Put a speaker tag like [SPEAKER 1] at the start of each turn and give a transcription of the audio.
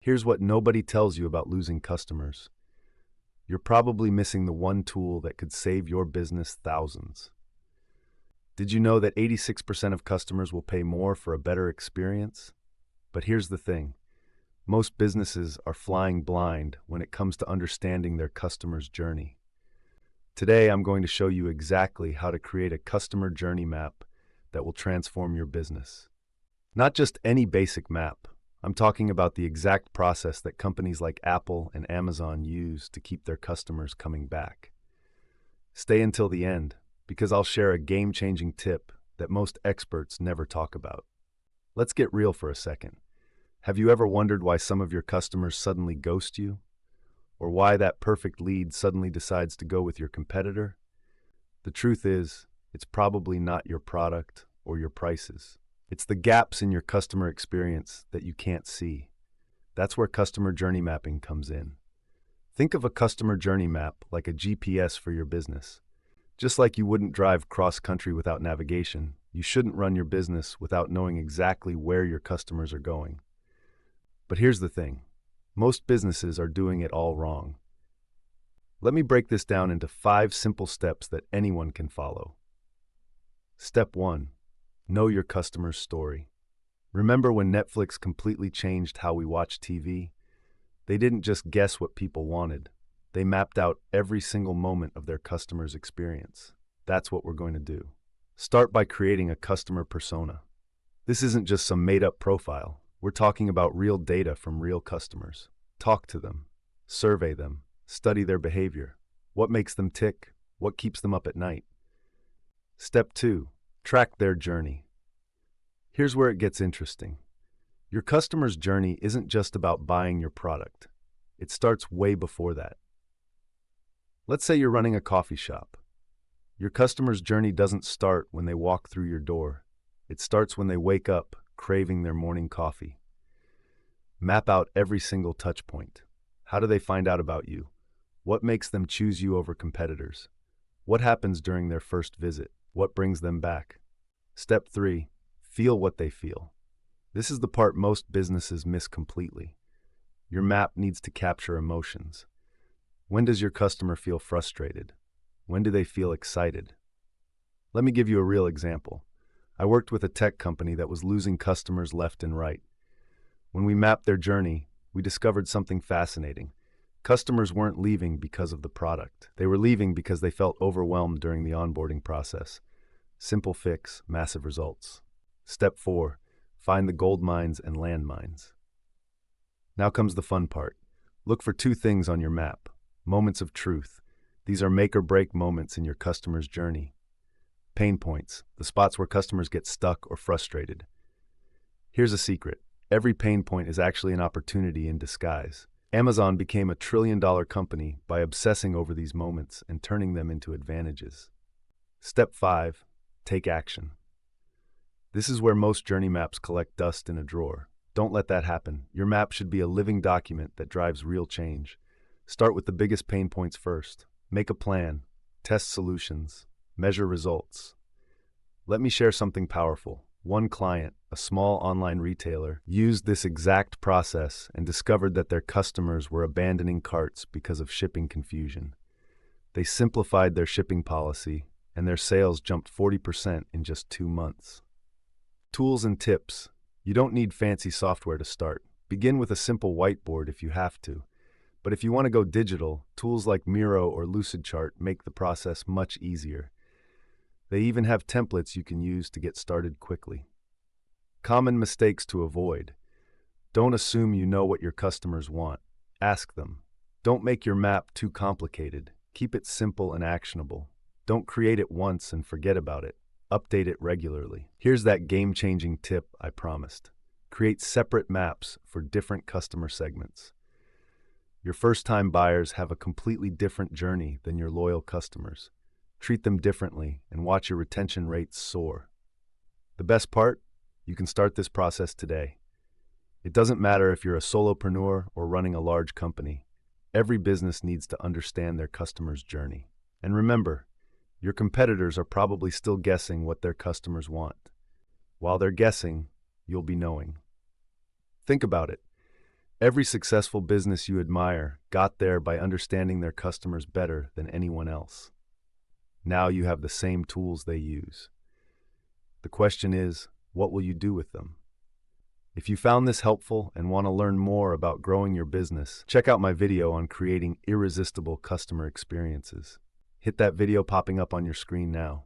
[SPEAKER 1] Here's what nobody tells you about losing customers. You're probably missing the one tool that could save your business thousands. Did you know that 86% of customers will pay more for a better experience? But here's the thing. Most businesses are flying blind when it comes to understanding their customer's journey. Today, I'm going to show you exactly how to create a customer journey map that will transform your business. Not just any basic map. I'm talking about the exact process that companies like Apple and Amazon use to keep their customers coming back. Stay until the end, because I'll share a game-changing tip that most experts never talk about. Let's get real for a second. Have you ever wondered why some of your customers suddenly ghost you? Or why that perfect lead suddenly decides to go with your competitor? The truth is, it's probably not your product or your prices. It's the gaps in your customer experience that you can't see. That's where customer journey mapping comes in. Think of a customer journey map like a GPS for your business. Just like you wouldn't drive cross-country without navigation, you shouldn't run your business without knowing exactly where your customers are going. But here's the thing. Most businesses are doing it all wrong. Let me break this down into 5 simple steps that anyone can follow. Step 1. Know your customer's story. Remember when Netflix completely changed how we watch TV? They didn't just guess what people wanted. They mapped out every single moment of their customer's experience. That's what we're going to do. Start by creating a customer persona. This isn't just some made-up profile. We're talking about real data from real customers. Talk to them, survey them, study their behavior. What makes them tick? What keeps them up at night? Step 2. Track their journey. Here's where it gets interesting. Your customer's journey isn't just about buying your product. It starts way before that. Let's say you're running a coffee shop. Your customer's journey doesn't start when they walk through your door. It starts when they wake up, craving their morning coffee. Map out every single touch point. How do they find out about you? What makes them choose you over competitors? What happens during their first visit? What brings them back? Step 3. Feel what they feel. This is the part most businesses miss completely. Your map needs to capture emotions. When does your customer feel frustrated? When do they feel excited? Let me give you a real example. I worked with a tech company that was losing customers left and right. When we mapped their journey, we discovered something fascinating. Customers weren't leaving because of the product. They were leaving because they felt overwhelmed during the onboarding process. Simple fix, massive results. Step 4. Find the gold mines and landmines. Now comes the fun part. Look for 2 things on your map. Moments of truth. These are make or break moments in your customer's journey. Pain points, the spots where customers get stuck or frustrated. Here's a secret. Every pain point is actually an opportunity in disguise. Amazon became a trillion-dollar company by obsessing over these moments and turning them into advantages. Step 5. Take action. This is where most journey maps collect dust in a drawer. Don't let that happen. Your map should be a living document that drives real change. Start with the biggest pain points first. Make a plan. Test solutions. Measure results. Let me share something powerful. One client, a small online retailer, used this exact process and discovered that their customers were abandoning carts because of shipping confusion. They simplified their shipping policy, and their sales jumped 40% in just 2 months. Tools and tips. You don't need fancy software to start. Begin with a simple whiteboard if you have to. But if you want to go digital, tools like Miro or Lucidchart make the process much easier. They even have templates you can use to get started quickly. Common mistakes to avoid. Don't assume you know what your customers want. Ask them. Don't make your map too complicated. Keep it simple and actionable. Don't create it once and forget about it. Update it regularly. Here's that game-changing tip I promised. Create separate maps for different customer segments. Your first-time buyers have a completely different journey than your loyal customers. Treat them differently and watch your retention rates soar. The best part? You can start this process today. It doesn't matter if you're a solopreneur or running a large company. Every business needs to understand their customer's journey. And remember, your competitors are probably still guessing what their customers want. While they're guessing, you'll be knowing. Think about it. Every successful business you admire got there by understanding their customers better than anyone else. Now you have the same tools they use. The question is, what will you do with them? If you found this helpful and want to learn more about growing your business, check out my video on creating irresistible customer experiences. Hit that video popping up on your screen now.